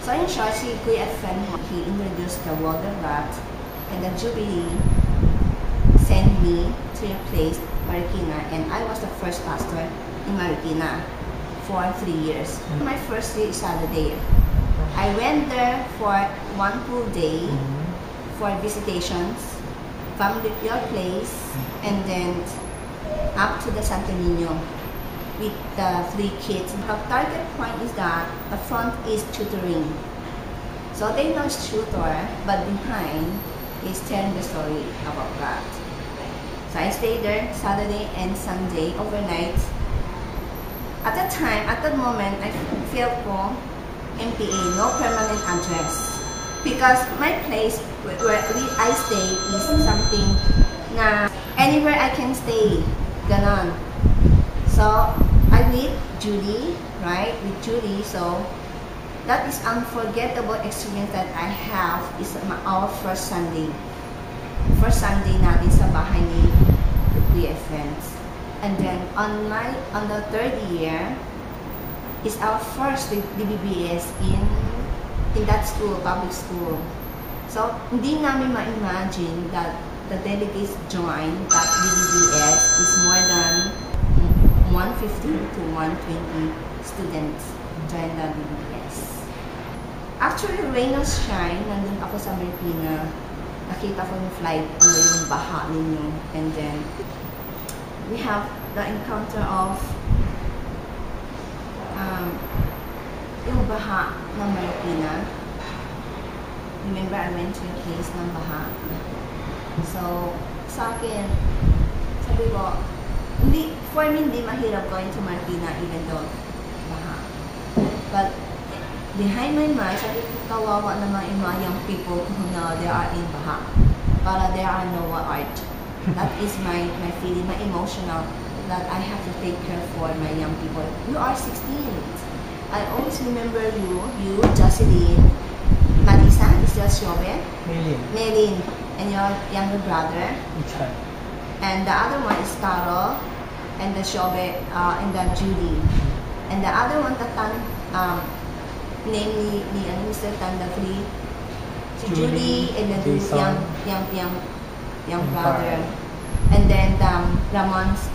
So in short, si Kuya FM, he introduced the Wonder Lot, and the Jubilee sent me to your place, Marikina, and I was the first pastor in Marikina for 3 years. My first day is Saturday. I went there for 1 full day for visitations from your place and then up to the Santo Niño with the 3 kids. The target point is that the front is tutoring. So they know it's tutor, but behind is telling the story about God. So I stayed there Saturday and Sunday overnight. At that time, at that moment, I felt for MPA, no permanent address. Because my place where I stay is something na anywhere I can stay, ganon. So I with Julie, right? With Julie, so that is unforgettable experience that I have is our first Sunday. First Sunday natin sa bahay ni Kuya Friends. And then on the 3rd year is our first DBBS in that school, public school. So hindi namin ma-imagine that the delegates joined that DBBS is more than 150 to 120 students joined the DBBS. Actually, rain or shine, nandun ako sa Marikina. Nakita ko yung flight, yung baha ninyo. And then, we have the encounter of yung baha ng Marikina. Remember, I went to your place ng baha. So, sa akin, sabi ko, for me, hindi mahirap going to Marikina even though baha. But, behind my mind, sabi ko, kawawa naman yung mga young people who know they are in baha. Para there are no art. That is my feeling, my emotional, that I have to take care for my young people. You are 16. I always remember you, Jocelyn, Marisa, is your Shobe? Melin, and your younger brother. And the other one is Carol, and the Shobe, and the Judy. And the other one, namely Mr. Tanda 3, si Judy, and then the young brother, and then Ramon's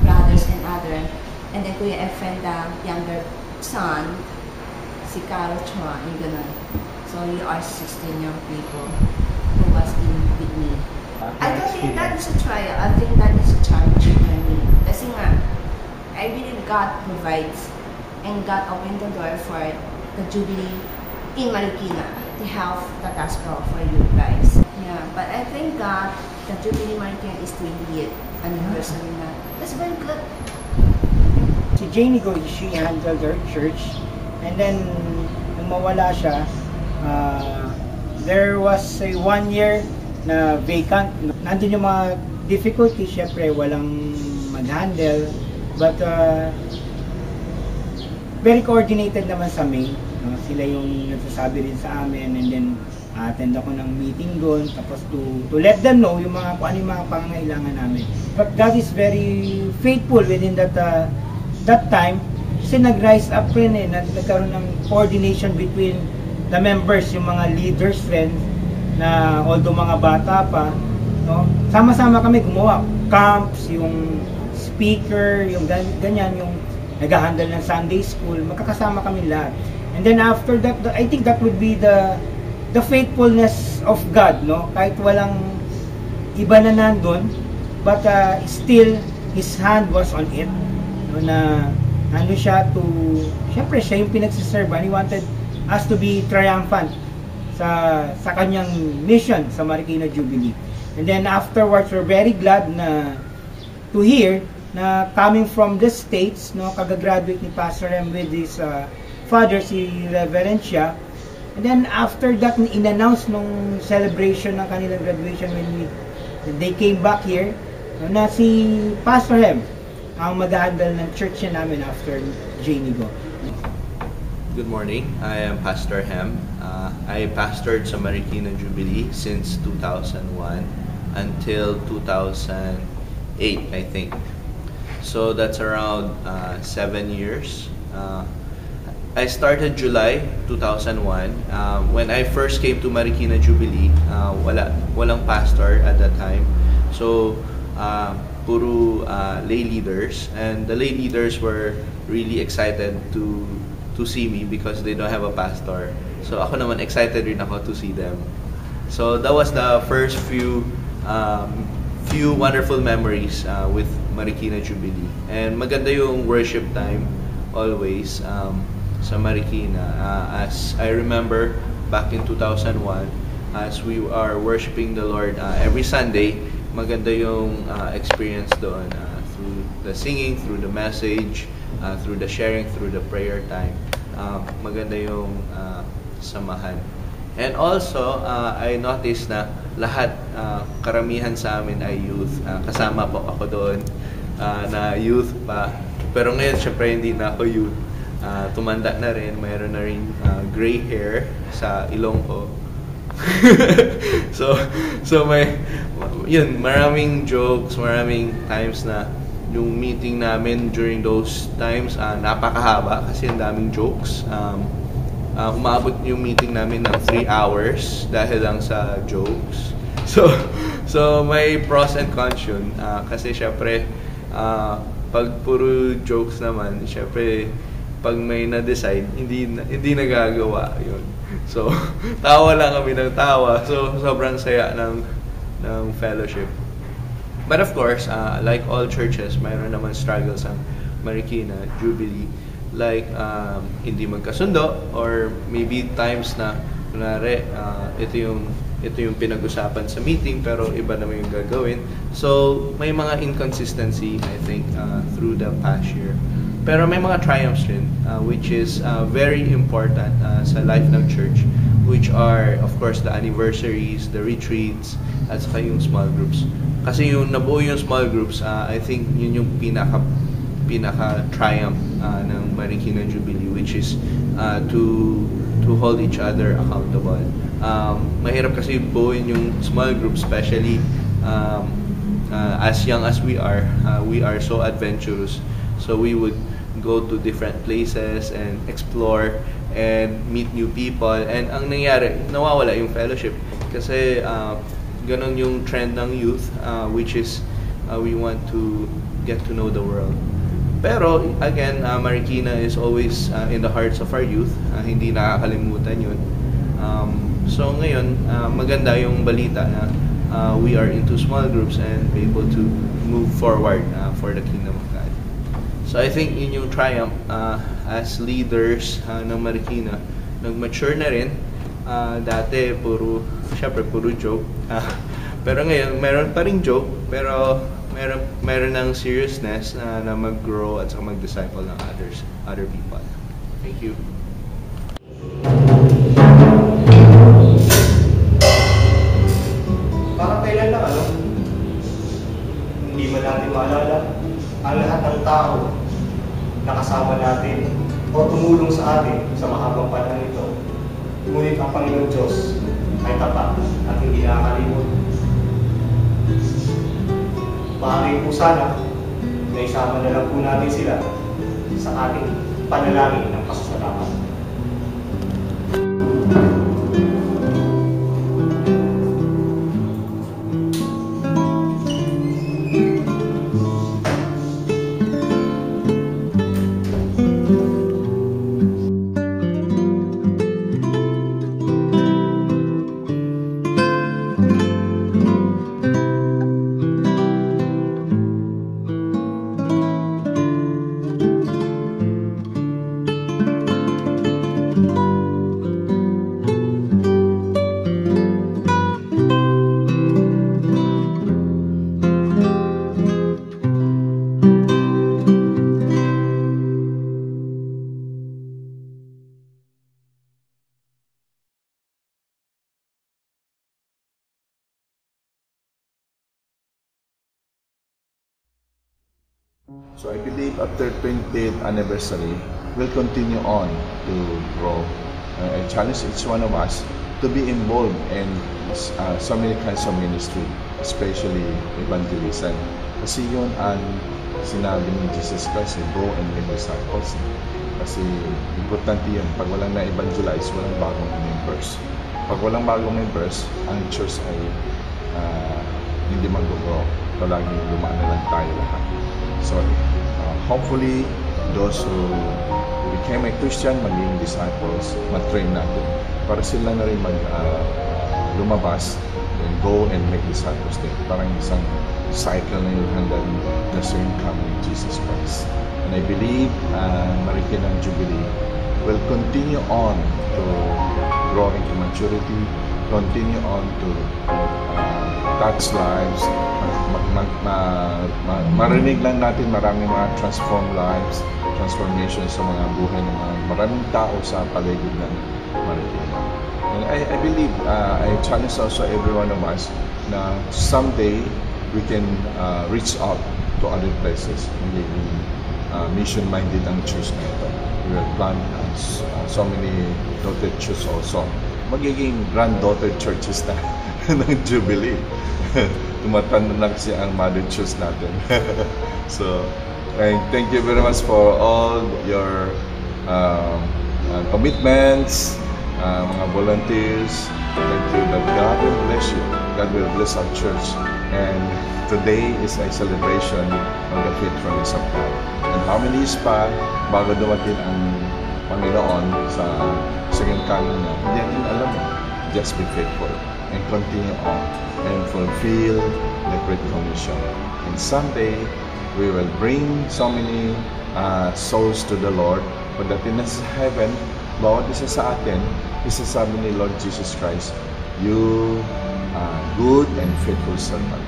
brothers and other, and then Kuya Efren, the younger son, si Carol Chua, yung ganun. So you are 16 young people who was with me. I don't think that is a trial. I think that is a challenge for me. Kasi nga, I believe God provides, and God opened the door for the Jubilee in Marikina to have the gospel for you guys. Yeah, but I thank God that Jubilee Marikina is 28 anniversary na. That's very good. Si Janie Go, she handled her church, and then nung mawala siya, there was a 1 year na vacant. Nandun yung mga difficulties, syempre walang mag-handle, but very coordinated naman sa main. Sila yung nagsasabi rin sa amin, and then attend ako ng meeting doon, tapos to let them know yung mga kung ano yung mga pangangailangan namin. But God is very faithful within that time, kasi nag-rise up rin nagkaroon ng coordination between the members, yung mga leaders rin, na although mga bata pa, no, sama-sama kami gumawa camps, yung speaker, yung ganyan, yung nag-handle ng Sunday school, magkakasama kami lahat. And then after that, I think that would be the faithfulness of God, no? Kahit walang iba na nandun, but still His hand was on it, no, na ano siya to, syempre siya yung pinagsiserve, and He wanted us to be triumphant sa kanyang mission sa Marikina Jubilee. And then afterwards, we're very glad to hear na coming from the States, no, kagagraduate ni Pastor M with his father, si Reverend siya. And then after that, in-announce nung celebration ng kanilang graduation when they came back here, na si Pastor M ang mag-handle ng church namin after Janie Go. Good morning, I am Pastor Hem. I pastored sa Marikina Jubilee since 2001 until 2008, I think. So that's around 7 years. I started July 2001. When I first came to Marikina Jubilee, walang pastor at that time. So, puro lay leaders, and the lay leaders were really excited to see me because they don't have a pastor. So ako naman excited rin ako to see them. So that was the first few wonderful memories with Marikina Jubilee. And maganda yung worship time always sa Marikina. As I remember back in 2001, as we are worshiping the Lord every Sunday, maganda yung experience doon through the singing, through the message, through the sharing, through the prayer time. Maganda yung samahan. And also, I noticed na lahat, karamihan sa amin ay youth. Kasama po ako doon na youth pa. Pero ngayon, syempre hindi na ako youth. Tumanda na rin, mayroon na rin gray hair sa ilong ko. so maraming jokes, maraming times na yung meeting namin during those times napakahaba kasi ang daming jokes. Umabot yung meeting namin ng 3 hours dahil lang sa jokes. So may pros and cons yun. Kasi syempre pag puro jokes naman, syempre pag may na-decide, hindi nagagawa yun. So, tawa lang kami ng tawa. So, sobrang saya ng fellowship. But of course, like all churches, mayroon naman struggles ang Marikina Jubilee. Like, hindi magkasundo, or maybe times na, kunwari, ito yung pinag-usapan sa meeting, pero iba naman yung gagawin. So, may mga inconsistency, I think, through the past year. Pero may mga triumphs rin, which is very important sa life ng church, which are, of course, the anniversaries, the retreats, at saka yung small groups. Kasi yung nabuo yung small groups, I think yun yung pinaka-triumph ng Marikina Jubilee, which is to hold each other accountable. Mahirap kasi buuin yung small group, especially as young as we are so adventurous. So we would go to different places and explore and meet new people. And ang nangyari, nawawala yung fellowship. Kasi ganun yung trend ng youth, which is we want to get to know the world. Pero again, Marikina is always in the hearts of our youth. Hindi nakakalimutan yun. So ngayon, maganda yung balita na we are into small groups and be able to move forward for the kingdom of God. So I think yun yung triumph as leaders ng Marikina. Nag-mature na rin. Dati puro joke. Pero ngayon meron pa ring joke, pero meron ng seriousness na mag-grow at saka mag-disciple ng other people. Thank you. Para kailan lang hindi man natin maalala ang lahat ng tao na kasama natin o tumulong sa atin sa mahabang panahon ito. Ngunit ang Panginoon Diyos ay tapat at hindi nakakalimot. Maaari po sana na isama na lang po natin sila sa ating panalangin ng pasasalamat. So I believe after 20th anniversary, we'll continue on to grow. I challenge each one of us to be involved in so many kinds of ministry, especially evangelism. Kasi yun ang sinabi ni Jesus Christ, go and make disciples. Kasi Importante yun. Pag walang na-evangelize, walang bagong members. Pag walang bagong members, ang church ay hindi mag-grow. Palaging dumaan na lang tayo lahat. So, hopefully, those who became a Christian, maging disciples, matrain natin para sila na rin lumabas and go and make disciples din. Parang isang cycle na yung hanggang the soon coming Jesus Christ. And I believe Marikina Jubilee will continue on to grow into maturity, continue on to touch lives, marinig lang natin maraming mga transformed lives, transformation sa mga buhay ng mga maraming tao sa paligid ng Marikina. And I believe, I challenge also every one of us na someday we can reach out to other places. Magiging mission-minded ang church na ito. We will plant so many daughter churches also. Magiging granddaughter churches na ng Jubilee. Tumatanda na kasi ang mother church natin. So, thank you very much for all your commitments, mga volunteers. Thank you that God will bless you. God will bless our church. And today is a celebration of the faithfulness of God. And how many years pa bago dumating ang Panginoon sa second coming niya, hindi natin alam mo. Just be faithful and continue on and fulfill the Great Commission. And someday, we will bring so many souls to the Lord. Pagdating na sa heaven, bawat isa sa atin, isasabi ni Lord Jesus Christ, you good and faithful servant.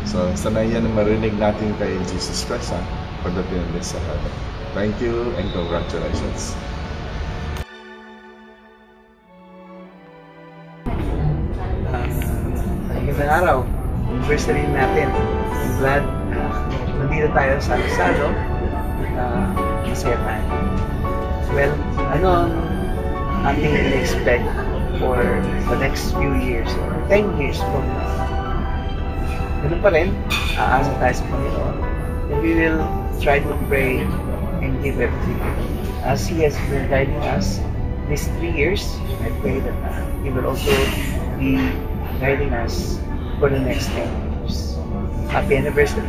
So, sana yan ang marinig natin kay Jesus Christ pagdating na sa heaven. Thank you and congratulations. Magandang araw. Anniversary natin. I'm glad nandito tayo sa Lusado. Masaya tayo. Well, ano ang ating in-expect for the next few years or 10 years from now? Ganun pa rin, aasa tayo sa Panginoon. And we will try to pray and give everything. As He has been guiding us these 3 years, I pray that He will also be guiding us for the next 10 years. Happy anniversary!